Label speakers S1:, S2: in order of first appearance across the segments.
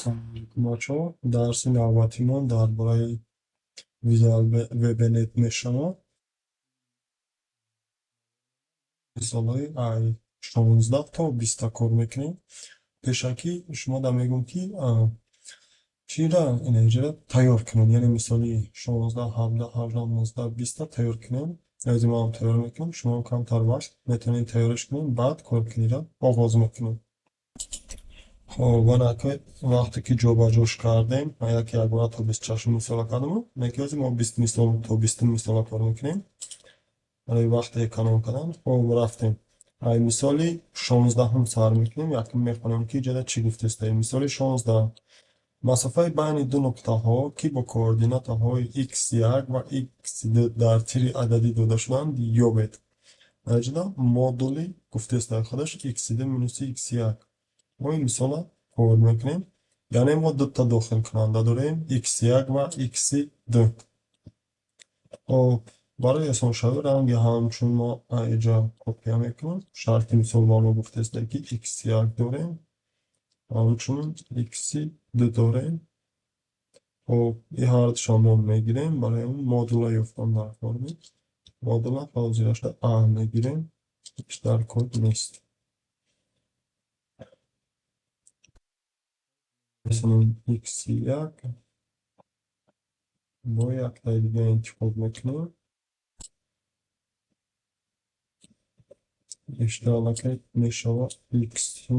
S1: Assalomu alaykum bachah‌o. Darsi navbatiyman darбораи Visual WebNet мешавад. Мисолҳои I16 то 20 кор мекунем. Пешакӣ шумо мегӯм ки чиро инҷоро тайёр кунем, яъне мисоли 16, 17, 18, 19, 20 тайёр кунем. Аз мо тайёр мекунем, шумо камтар вақт метавонед тайёраш кунед, баъд коркунидро оғоз мекунем. خب وقتی که جابجاش کردیم من یکی اگر تا 26 مثال کردم میگه ما 20 مثال تا 20 مثال کار میکنیم ولی وقتی کانون کردن خب رفتیم ای مثالی 16 هم سر میکنیم یکی میخونیم که جدا چی گفته است. مثال 16 مسافه بین دو نقطه ها که با کوردینات های x1 و x2 در تیر عددی داده شدند یابد. جدا مدلی گفته است خودش x2 minus x1 ما این مثال کار میکنیم یعنی ما دو تا داخل کننده داریم x1 و x2. خب برای آسان شوی رنگ همچون ما اینجا کپی میکنیم شرط مثال ما گفته است که x1 داریم همچون x2 داریم. خب این هر شما میگیریم برای اون مدل یافتن در فرم مدل فوزیرش ا میگیریم هیچ در کد نیست. مثلا x1 با یک تای دیگه انتخاب میکنیم اشتغال میشود x2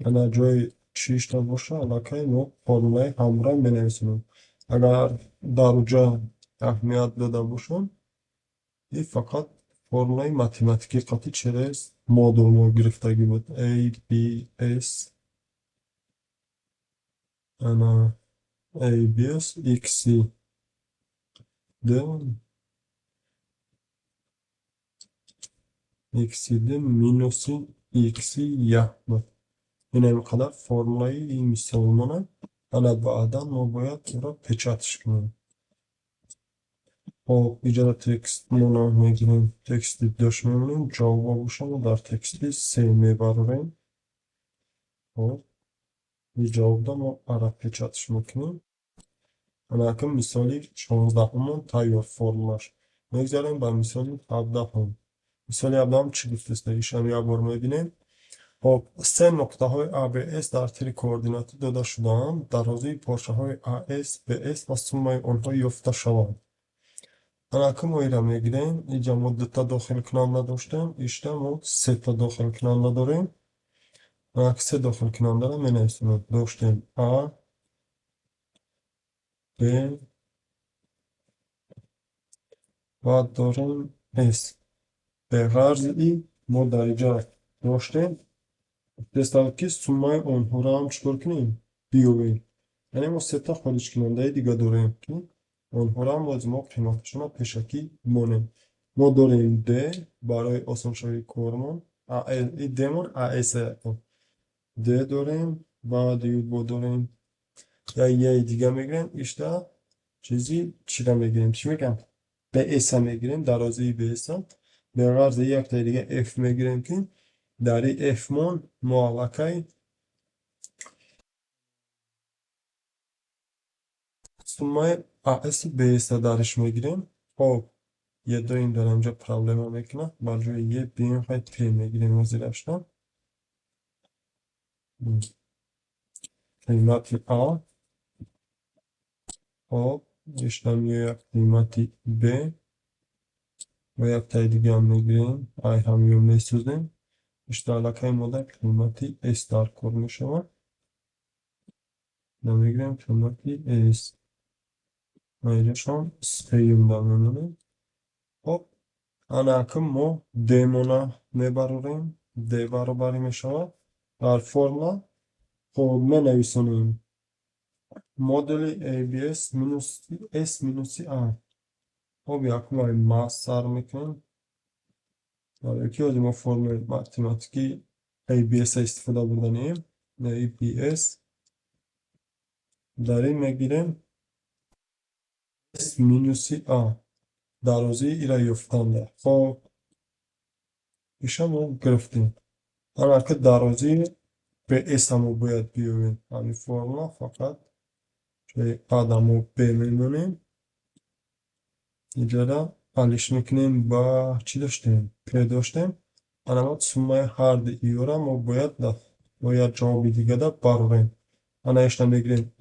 S1: انا جای چیش تا باشه علاقه ما فرمولای همراه بنویسیم. اگر در اونجا اهمیت داده باشم این فقط فرمولای متماتیکی قطعی چرس مدل ما گرفتگی بود a b s انا a b s x d x d minus x ی بود. این اینقدر فرمولای این مثال انا بعدا ما باید این را پچتش کنیم. خب اینجا تکست ما میگیریم تکست داشت میمونیم جواب باشه و در تکست 3 میبریم. خب این جواب دا ما را پچتش میکنیم. انا که مثالی 16 همون تایور فرمولش میگذاریم با مثالی 17 هم. مثالی 17 هم چی گفته است؟ ایش هم یک بار میبینیم. خب سه نقطه های ABS در تیر کوردیناتی داده شده‌اند. درازی پارچه های AS BS و سومه آنها یافته شوند. انا که ما ایرا میگیریم اینجا ما دو تا داخل کننده داشتیم اینجا ما سه تا داخل کننده داریم. انا که سه داخل کننده را مینویسیم داشتیم A B و داریم S. به غرض این ما در اینجا داشتیم دستال که سومه آنها را هم چطور کنیم بیاوریم. یعنی ما سه تا خارج کننده دیگه داریم که آنها را هم لازم ما قیمتشون را پیشکی مونیم. ما داریم D برای آسان شوی کارمون D مون AS D داریم بعد با داریم یا یه دیگه میگیریم ایشتا چیزی چی را میگیریم چی میگم به S میگیریم درازی به S به غرض یک تا دیگه F میگیریم که در این F مون معلقه سومه AS به S درش میگیریم. خب یه دو این دارم اینجا پرابلم میکنه بر جای یه بیم خواهی پی میگیریم و زیرشتن قیمتی A. خب ایشتم یک قیمتی B و یک تای دیگه هم میگیریم ای هم یو میسوزیم ایشتا علاقه ما در قیمتی S در کار میشود نمیگیریم قیمتی S اینجا شما سیم در میمونیم. خب انا که ما D مونه میبروریم D برابری میشود در فرمولا خب می نویسونیم مدل ABS minus S minus A. خب یک ماه ماس سر میکنیم یکی از ما فرمول متماتیکی ABS استفاده بردنیم ABS داریم میگیریم S minus A درازی ایرا یافتنده. خب ایشا ما گرفتیم اما که درازی به اس هم باید بیاریم همین فرمولا فقط که آدم رو به میمونیم اینجا را حلش میکنیم با چی داشتیم؟ په داشتیم علامت سومای هر ایو را ما باید جوابی دیگه دا بروریم انا اشتا میگیریم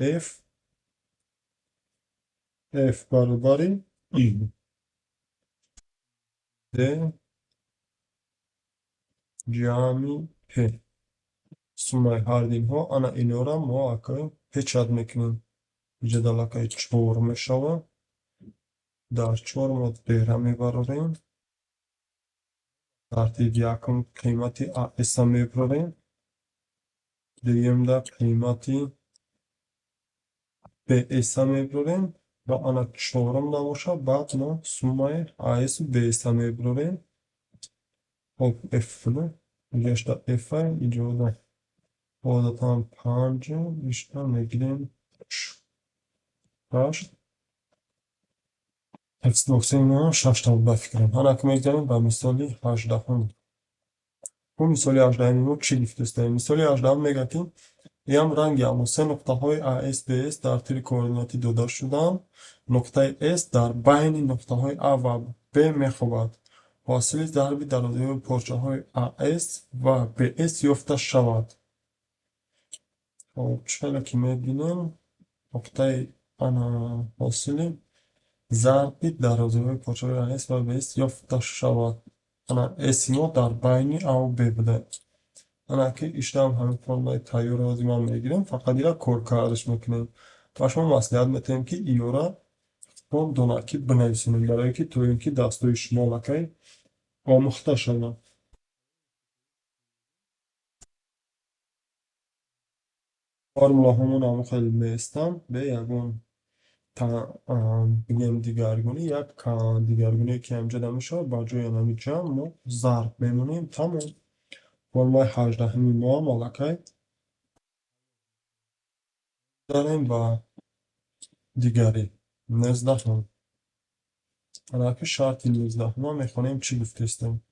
S1: f برابری ده جمعی p سومای هر ها انا اینو را ما اکایم پیچاد میکنیم اینجا دلکای 4 میشوه در 4 ما ده میبروریم ترتیب یکم قیمتی اس میبروریم دویم دا قیمتی به اس میبروریم و انا 4 نباشه بعد ما سومای اس به اس میبروریم خب اف نه اینجا اشتا اف اینجا دا عادتا 5 بیشتر میگیریم 8 X doksanı şaştım ben fikrim. Hani aklıma gidelim ben misali هجدهم. Bu misali هجدهمی چی گفته misali هجدهم میگه که یام رنگی اما سه نقطه های A, S, B, S در طول کوردیناتی داده شدن نقطه S در بین نقطه های A و B میخواهد حاصل ضرب درازه پارچه های AS و BS یافته شود. خب چرا که میبینیم نقطه انا حاصل ضرب درازه پارچه های AS و BS یافته شود. انا S ما در بین A و B بوده. انا که اشتام همین فرمای تایور از ما میگیریم فقط ایرا کار کارش میکنیم و شما مصلحت میتونیم که ایورا اون دوناکی بنویسیم برای که تو اینکه دستوی شما لکه آموخته شما فرمولا همون آموخته میستم به یکون بگیم دیگرگونی یک دیگرگونی که همجا دمیشه با جای نمی جمع ما ضرب میمونیم تمام فرمای 18 ما مالکه داریم با دیگری 19 انا که شرط 19 ما میخونیم چی گفته استیم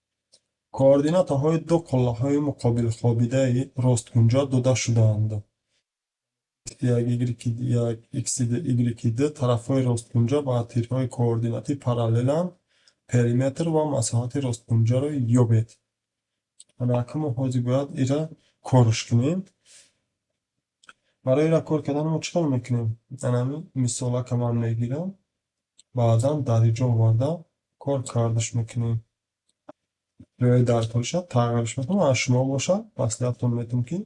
S1: کوردینات های دو قله های مقابل خوابیده راستگونجا داده شدهاند یک x طرف های راستگونجا با تیرهای کوردیناتی پاراللند پریمتر و مساحت راستگونجا را یابید انا که ما حاضی باید ایرا کارش کنیم برای ایرا کار کردن ما چکار میکنیم انا مثالا که من میگیرم بعدا در اینجا آورده کار کردش میکنیم روی در پولشا تغییرش میکنم از شما باشه مصلحتتون میتونم که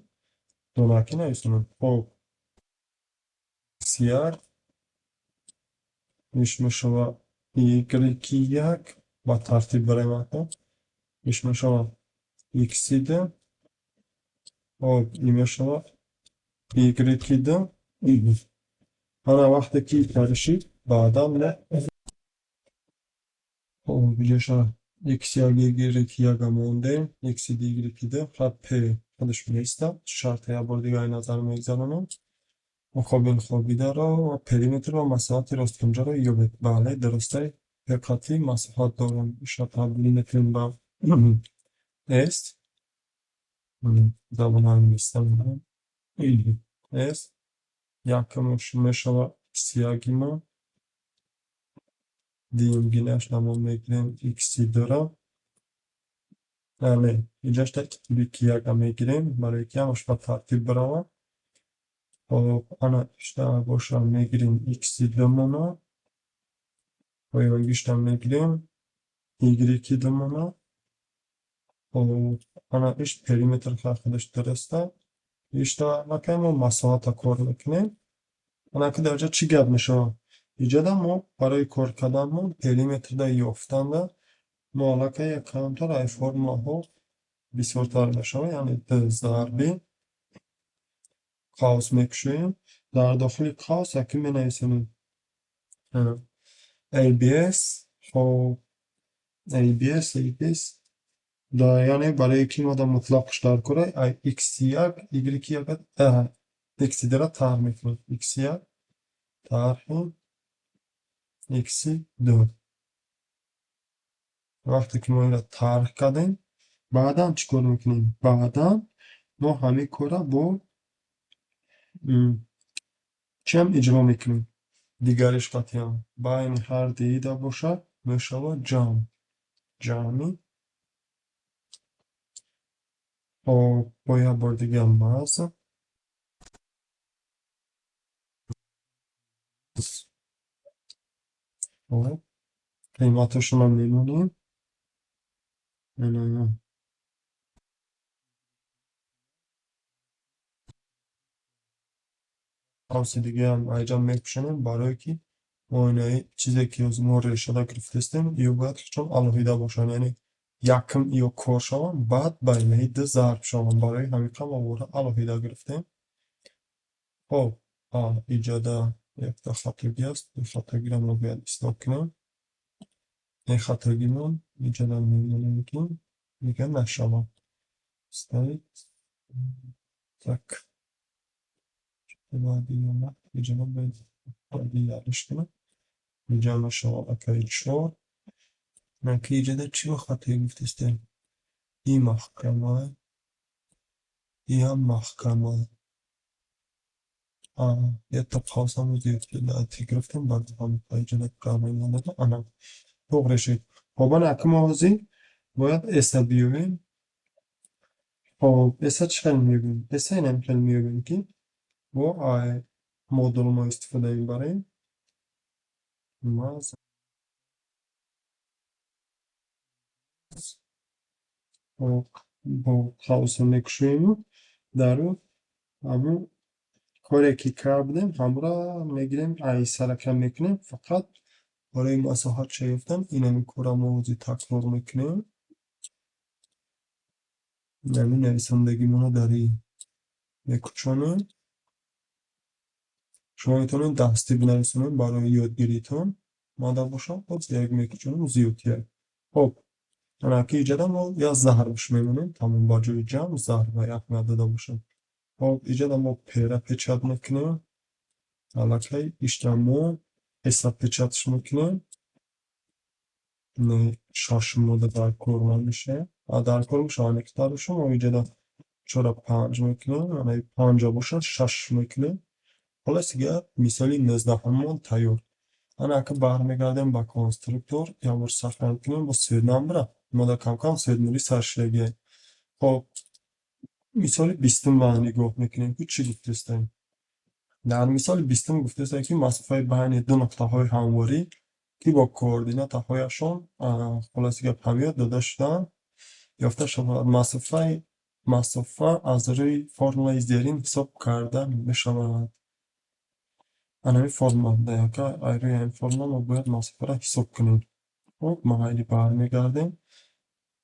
S1: دونکی نویسونم خب سیار میش میشوه ایگریکی یک با ترتیب برای مکن میش میشوه ایکسی ده خب ای میشوه ایگریکی ده هنه وقتی که کرشید بعدا نه خب بیجاشه ایکسی ایگریکی یک مونده ایکسی دی ایگریکی ده خب پی خودش میستم شرط یه بار دیگه نظر میگذارم مقابل خوابیده را و پریمتر و مساحت راستگونجا را یابید بله درسته دقتی مساحت دارم ایشا تبدیل میکنیم با است زبان هم میستم است یکمش میشوه سیاگی ما دیمگینش نمون میگیریم ایکسی دارم نه اینجاش تا بیکی یکم میگیریم برای که همش با ترتیب برامه خب انا اشتباه باشم میگیریم ایکسی دومونه پایانگیشتم میگیریم ایگریکی دومونه خب انا ایش پریمتر که خودش درسته ایشتا نکنیم و مساحت کار میکنیم انا که درجا چی گب میشه اینجا دا ما برای کار کردنمون پریمتر دا یافتن دا ما لکه یک کمتر ای فرمولا ها بسیارتر میشه یعنی ده ضربی قوس میکشیم در داخل قوس یکی می نویسیم ABS خب ABS دا یعنی برای که ما دا مطلقش در کنه x1 y1 x را طرح میکنیم x1 طرح x2 وقتی که ما این را طرح کردیم بعدا چیکار میکنیم بعدا ما همه کارا با چی هم اجرا میکنیم. دیگرش قطعی هم بین هر دیده باشد میشود جمع. جمعی با یه بار دیگه هم باز خب قیمتشون هم میمونیم. قوس دیگه هم اینجا میپوشنیم برای که ما اینایی چیزی که از ما ریشه گرفتیم یا باید که چون الهیده باشن، یعنی یکم یا کار شون بعد بین ده ضرب شون، برای همین کم آوره الهیده گرفتیم. خب ایجاده یک تا خطرگی است. این خطرگی رو ما باید اصلاح کنیم. این خطرگی من ایجاده میمونیم که دیگه نشوم استایت تک بعدی نه ایجاده باید یادش کنم اینجا نشوم اکایی چهار نتیجede چی رو خطایی گفتستیم؟ این محکمه این هم محکمه یه تا خواستم رو زیاد که داتی گرفتیم بعد هم ایجاد کامل نده انا doğru şey. خب akım آوازی باید اسا بیاریم. خب اسا چقدر میگیم؟ اسا این هم میگیم که با مدل ما استفاده میبریم. ماز با خواست نکشیم در همون کاری که کردیم هم را میگیریم ای سرکم میکنیم فقط برای مساحت چه گفتم اینم کورا موضوع تکرار میکنیم. یعنی نویسندگیمونو داری میکشونیم. شما میتونید دستی بنویسونید برای یادگیریتون مادر باشم خب یک میکشونیم زیوتیه. خب انا که ایجادم رو یا زهر بش میمونیم تمام با جوی جمع زهر و یک مدده باشم. خب ایجادم رو پیره پیچت میکنیم علاقه ایشتمو حساب پیچتش میکنیم نه شاشموده در کورما میشه در کور میشه نکتر شما ایجادا چرا پنج میکنیم یعنی پنجا باشه شش میکنیم. خلاص دیگه مثالی 19 همون تیار انا که برمیگردیم با کنسترکتور یا بر صفحه میکنیم با سید نمبر ما کم کم سید نوری سرشلگی. خب مثال 20 با نگاه میکنیم که چی گفتستیم. در مثال 20 گفتستیم که مسافه بین دو نقطه های همواری که با کوردینات هایشان خلاصی که همیت داده شدن یافته شود. مسافه از روی فرمول زیرین حساب کرده می شود. همین فرمول ده که روی این فرمول ما باید مسافه را حساب کنیم. خب ما خیلی برمیگردیم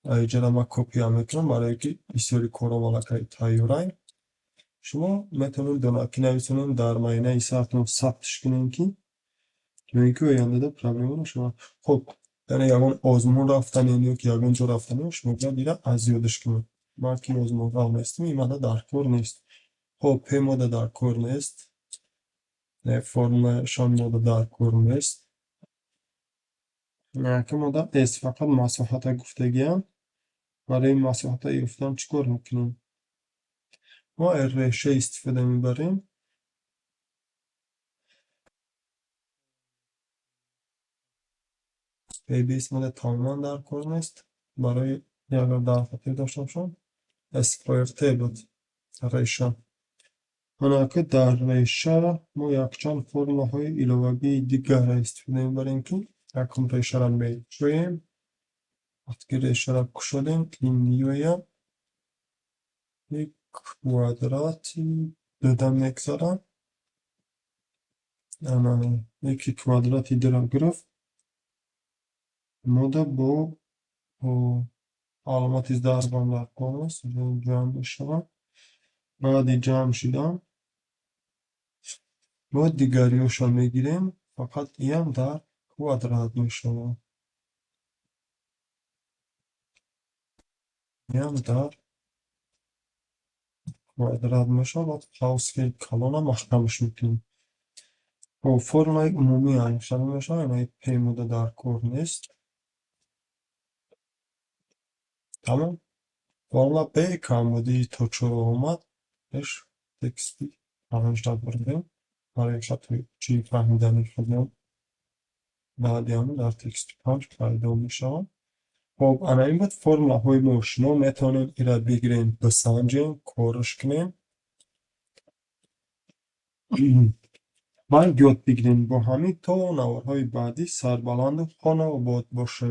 S1: اینجا ما کپی هم میکنم برای که بسیاری کارا مالکای تایورای شما میتونید دوناکی نویسونید در ماینه ای ساعتون ثبتش کنین که اینکه آینده ده پروگرام شما. خب یعنی یگان آزمون رفتن یعنی که یگان جو رفتن شما باید دیره از یادش کنید. ما که آزمون را نیستیم این ماده در کار نیست. خب پی ماده در کار نیست فرم شان ماده در کار نیست نه که ماده است فقط مساحت گفتگی هم برای مساحت گفتن چیکار میکنیم. ما ریشه استفاده میبریم. بیس ماده تماما در کار نیست برای اگر در خاطر داشته باشم اسکویر تیبل ریشه که در ریشه ما یکچند فرمول های ایلوگی دیگر را استفاده میبریم که یکم ریشه را میچویم وقتی ریشه را کشادیم این میویم یک کوادراتی داده میگذارم یکی کوادراتی در گرفت ماده با علامت ضربان در کار است جمع میشوم بعد جمع شدم باید دیگریاشو میگیریم فقط این در کوادرات میشوم این در کوادرات میشه باید قوس که کلان محکمش میکنیم. و فرمای عمومی همیشه میشه یعنی پیموده در کار نیست. تمام فرمولا B کامودی تو چرا اومد اش تکستی پنج بردیم برای توی چی فهمیدن خودم بعدی همون در تکست 5 پیدا میشم. خب انا این بود فرمولا های ما شما میتونیم ایراد بگیریم بسنجیم کارش کنیم و یاد بگیریم با همین تا نوارهای بعدی سربلند و خانه و باد باشه.